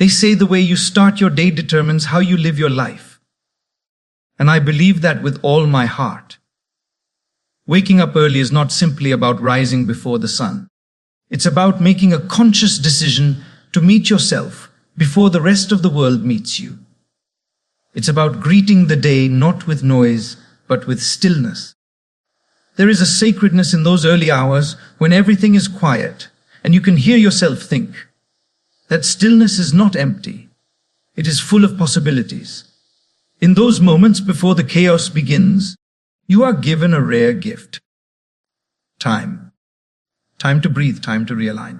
They say the way you start your day determines how you live your life. And I believe that with all my heart. Waking up early is not simply about rising before the sun. It's about making a conscious decision to meet yourself before the rest of the world meets you. It's about greeting the day not with noise, but with stillness. There is a sacredness in those early hours when everything is quiet and you can hear yourself think. That stillness is not empty. It is full of possibilities. In those moments before the chaos begins, you are given a rare gift. Time. Time to breathe, time to realign.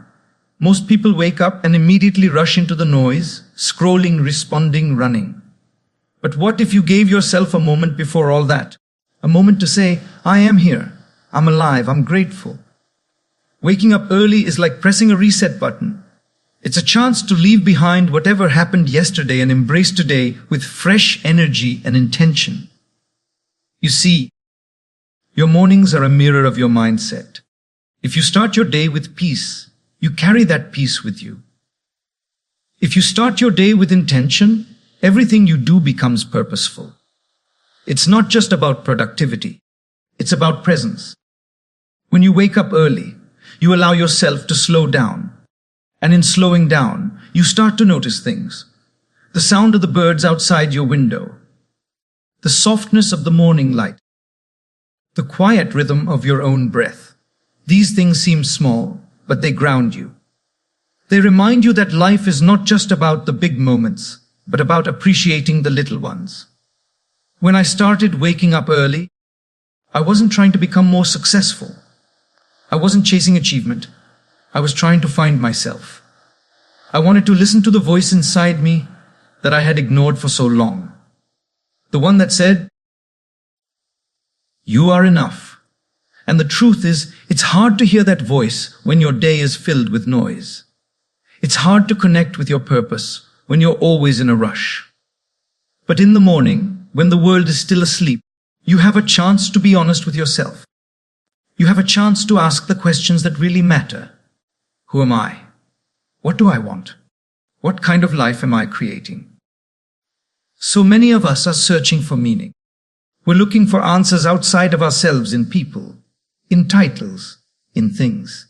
Most people wake up and immediately rush into the noise, scrolling, responding, running. But what if you gave yourself a moment before all that? A moment to say, I am here, I'm alive, I'm grateful. Waking up early is like pressing a reset button. It's a chance to leave behind whatever happened yesterday and embrace today with fresh energy and intention. You see, your mornings are a mirror of your mindset. If you start your day with peace, you carry that peace with you. If you start your day with intention, everything you do becomes purposeful. It's not just about productivity. It's about presence. When you wake up early, you allow yourself to slow down. And in slowing down, you start to notice things. The sound of the birds outside your window. The softness of the morning light. The quiet rhythm of your own breath. These things seem small, but they ground you. They remind you that life is not just about the big moments, but about appreciating the little ones. When I started waking up early, I wasn't trying to become more successful. I wasn't chasing achievement. I was trying to find myself. I wanted to listen to the voice inside me that I had ignored for so long. The one that said, "You are enough." And the truth is, it's hard to hear that voice when your day is filled with noise. It's hard to connect with your purpose when you're always in a rush. But in the morning, when the world is still asleep, you have a chance to be honest with yourself. You have a chance to ask the questions that really matter. Who am I? What do I want? What kind of life am I creating? So many of us are searching for meaning. We're looking for answers outside of ourselves in people, in titles, in things.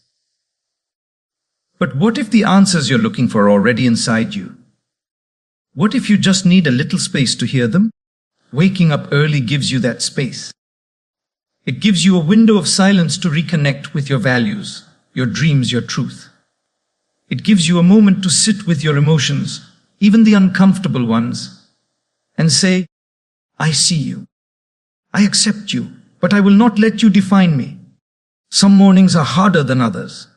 But what if the answers you're looking for are already inside you? What if you just need a little space to hear them? Waking up early gives you that space. It gives you a window of silence to reconnect with your values, your dreams, your truth. It gives you a moment to sit with your emotions, even the uncomfortable ones, and say, I see you. I accept you, but I will not let you define me. Some mornings are harder than others.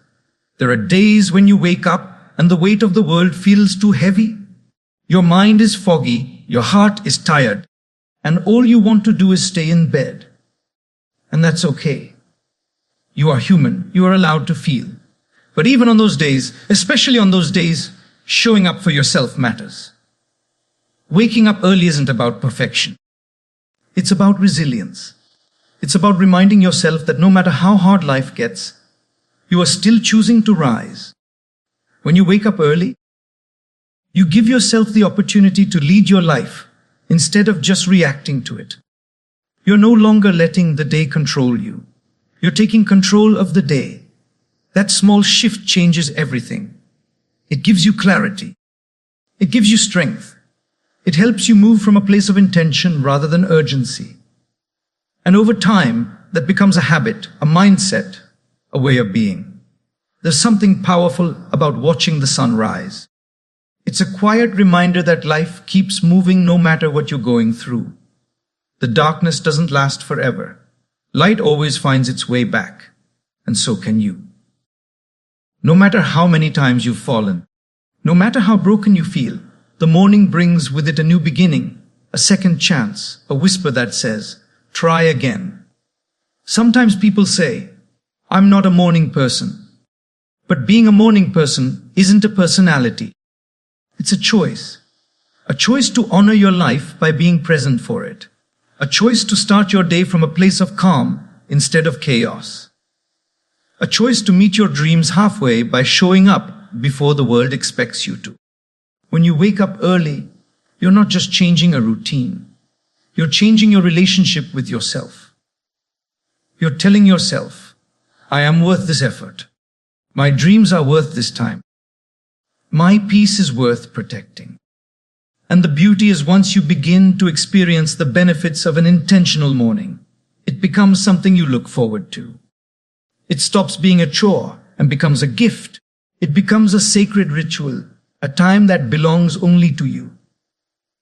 There are days when you wake up and the weight of the world feels too heavy. Your mind is foggy, your heart is tired, and all you want to do is stay in bed. And that's okay. You are human, you are allowed to feel. But even on those days, especially on those days, showing up for yourself matters. Waking up early isn't about perfection. It's about resilience. It's about reminding yourself that no matter how hard life gets, you are still choosing to rise. When you wake up early, you give yourself the opportunity to lead your life instead of just reacting to it. You're no longer letting the day control you. You're taking control of the day. That small shift changes everything. It gives you clarity. It gives you strength. It helps you move from a place of intention rather than urgency. And over time, that becomes a habit, a mindset, a way of being. There's something powerful about watching the sun rise. It's a quiet reminder that life keeps moving no matter what you're going through. The darkness doesn't last forever. Light always finds its way back, and so can you. No matter how many times you've fallen, no matter how broken you feel, the morning brings with it a new beginning, a second chance, a whisper that says, try again. Sometimes people say, I'm not a morning person. But being a morning person isn't a personality. It's a choice. A choice to honor your life by being present for it. A choice to start your day from a place of calm instead of chaos. A choice to meet your dreams halfway by showing up before the world expects you to. When you wake up early, you're not just changing a routine. You're changing your relationship with yourself. You're telling yourself, I am worth this effort. My dreams are worth this time. My peace is worth protecting. And the beauty is once you begin to experience the benefits of an intentional morning, it becomes something you look forward to. It stops being a chore and becomes a gift. It becomes a sacred ritual, a time that belongs only to you.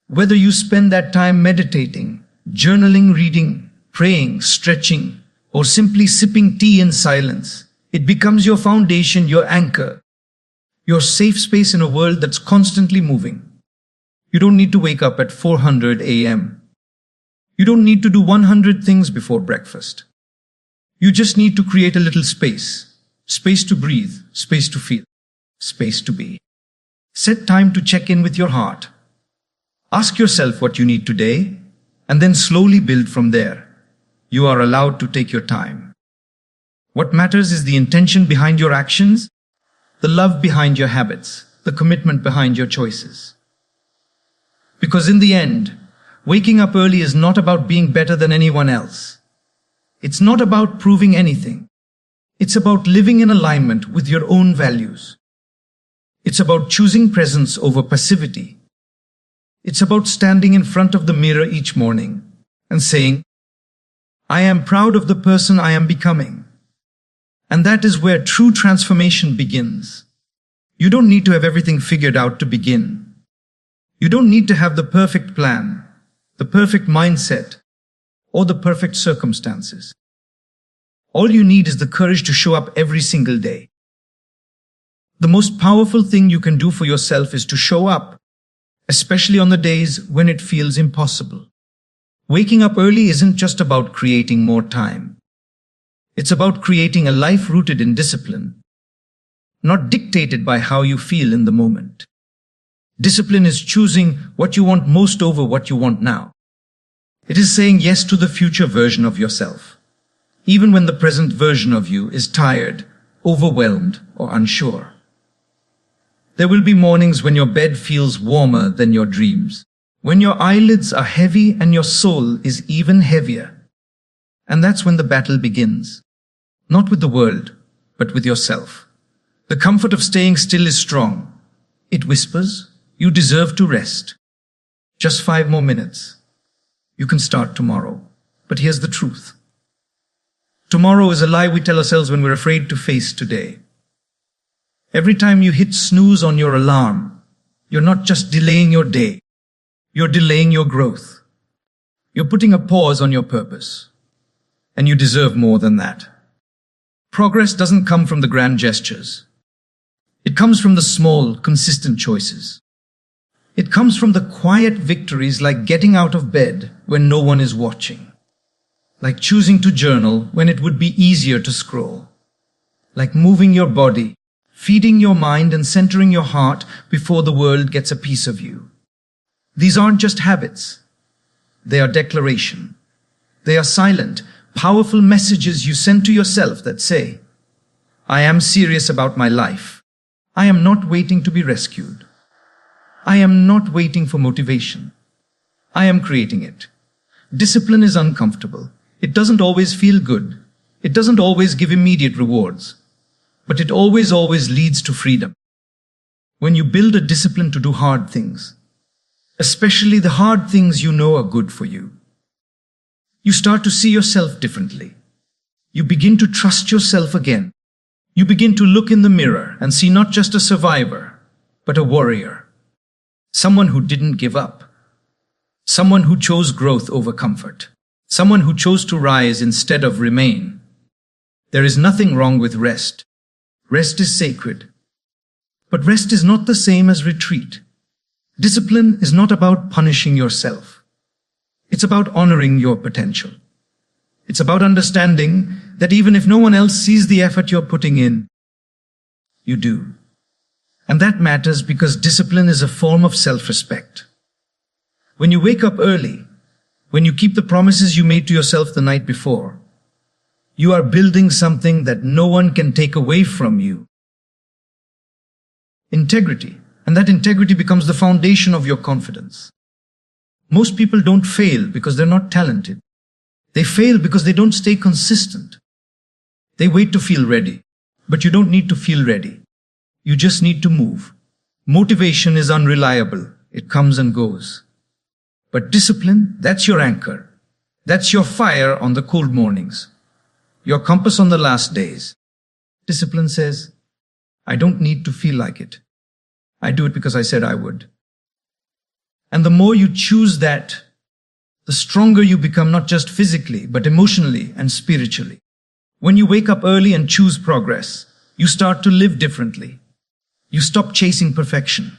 Whether you spend that time meditating, journaling, reading, praying, stretching, or simply sipping tea in silence, it becomes your foundation, your anchor, your safe space in a world that's constantly moving. You don't need to wake up at 400 a.m. You don't need to do 100 things before breakfast. You just need to create a little space. Space to breathe, space to feel, space to be. Set time to check in with your heart. Ask yourself what you need today, and then slowly build from there. You are allowed to take your time. What matters is the intention behind your actions, the love behind your habits, the commitment behind your choices. Because in the end, waking up early is not about being better than anyone else. It's not about proving anything. It's about living in alignment with your own values. It's about choosing presence over passivity. It's about standing in front of the mirror each morning and saying, I am proud of the person I am becoming. And that is where true transformation begins. You don't need to have everything figured out to begin. You don't need to have the perfect plan, the perfect mindset, or the perfect circumstances. All you need is the courage to show up every single day. The most powerful thing you can do for yourself is to show up, especially on the days when it feels impossible. Waking up early isn't just about creating more time. It's about creating a life rooted in discipline, not dictated by how you feel in the moment. Discipline is choosing what you want most over what you want now. It is saying yes to the future version of yourself, even when the present version of you is tired, overwhelmed, or unsure. There will be mornings when your bed feels warmer than your dreams, when your eyelids are heavy and your soul is even heavier. And that's when the battle begins. Not with the world, but with yourself. The comfort of staying still is strong. It whispers, you deserve to rest. Just 5 more minutes. You can start tomorrow. But here's the truth. Tomorrow is a lie we tell ourselves when we're afraid to face today. Every time you hit snooze on your alarm, you're not just delaying your day. You're delaying your growth. You're putting a pause on your purpose. And you deserve more than that. Progress doesn't come from the grand gestures. It comes from the small, consistent choices. It comes from the quiet victories like getting out of bed when no one is watching. Like choosing to journal when it would be easier to scroll. Like moving your body, feeding your mind and centering your heart before the world gets a piece of you. These aren't just habits. They are declaration. They are silent, powerful messages you send to yourself that say, I am serious about my life. I am not waiting to be rescued. I am not waiting for motivation. I am creating it. Discipline is uncomfortable. It doesn't always feel good. It doesn't always give immediate rewards. But it always leads to freedom. When you build a discipline to do hard things, especially the hard things you know are good for you, you start to see yourself differently. You begin to trust yourself again. You begin to look in the mirror and see not just a survivor, but a warrior. Someone who didn't give up. Someone who chose growth over comfort. Someone who chose to rise instead of remain. There is nothing wrong with rest. Rest is sacred. But rest is not the same as retreat. Discipline is not about punishing yourself. It's about honoring your potential. It's about understanding that even if no one else sees the effort you're putting in, you do. And that matters because discipline is a form of self-respect. When you wake up early, when you keep the promises you made to yourself the night before, you are building something that no one can take away from you. Integrity, And that integrity becomes the foundation of your confidence. Most people don't fail because they're not talented. They fail because they don't stay consistent. They wait to feel ready. But you don't need to feel ready. You just need to move. Motivation is unreliable. It comes and goes. But discipline, that's your anchor. That's your fire on the cold mornings. Your compass on the last days. Discipline says, I don't need to feel like it. I do it because I said I would. And the more you choose that, the stronger you become, not just physically, but emotionally and spiritually. When you wake up early and choose progress, you start to live differently. You stop chasing perfection.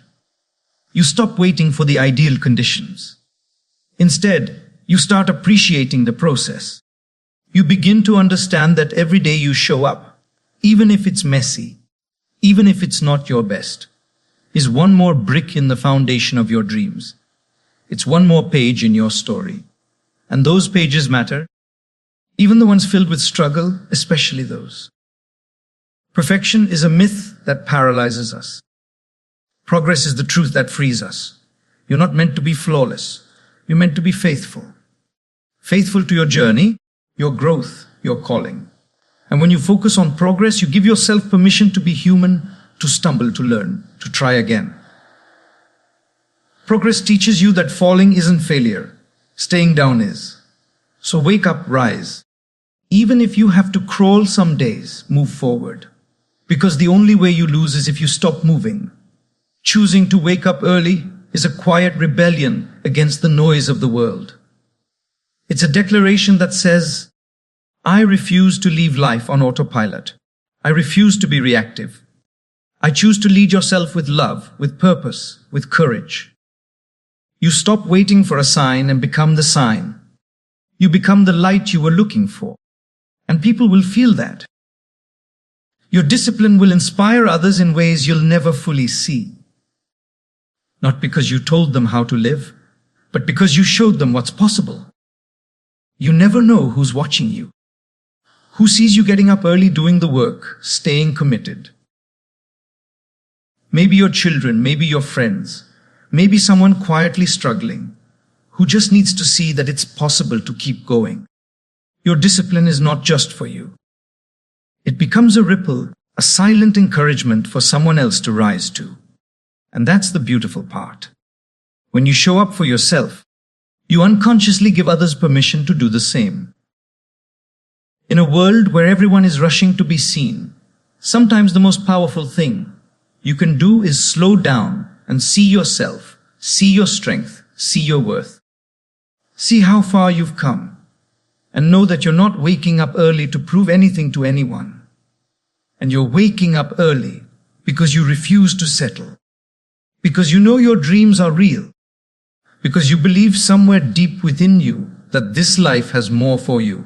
You stop waiting for the ideal conditions. Instead, you start appreciating the process. You begin to understand that every day you show up, even if it's messy, even if it's not your best, is one more brick in the foundation of your dreams. It's one more page in your story. And those pages matter, even the ones filled with struggle, especially those. Perfection is a myth that paralyzes us. Progress is the truth that frees us. You're not meant to be flawless. You're meant to be faithful. Faithful to your journey, your growth, your calling. And when you focus on progress, you give yourself permission to be human, to stumble, to learn, to try again. Progress teaches you that falling isn't failure. Staying down is. So wake up, rise. Even if you have to crawl some days, move forward. Because the only way you lose is if you stop moving. Choosing to wake up early is a quiet rebellion against the noise of the world. It's a declaration that says, I refuse to leave life on autopilot. I refuse to be reactive. I choose to lead yourself with love, with purpose, with courage. You stop waiting for a sign and become the sign. You become the light you were looking for. And people will feel that. Your discipline will inspire others in ways you'll never fully see. Not because you told them how to live, but because you showed them what's possible. You never know who's watching you. Who sees you getting up early doing the work, staying committed. Maybe your children, maybe your friends, maybe someone quietly struggling, who just needs to see that it's possible to keep going. Your discipline is not just for you. It becomes a ripple, a silent encouragement for someone else to rise to. And that's the beautiful part. When you show up for yourself, you unconsciously give others permission to do the same. In a world where everyone is rushing to be seen, sometimes the most powerful thing you can do is slow down and see yourself, see your strength, see your worth. See how far you've come, and know that you're not waking up early to prove anything to anyone. And you're waking up early because you refuse to settle. Because you know your dreams are real. Because you believe somewhere deep within you that this life has more for you.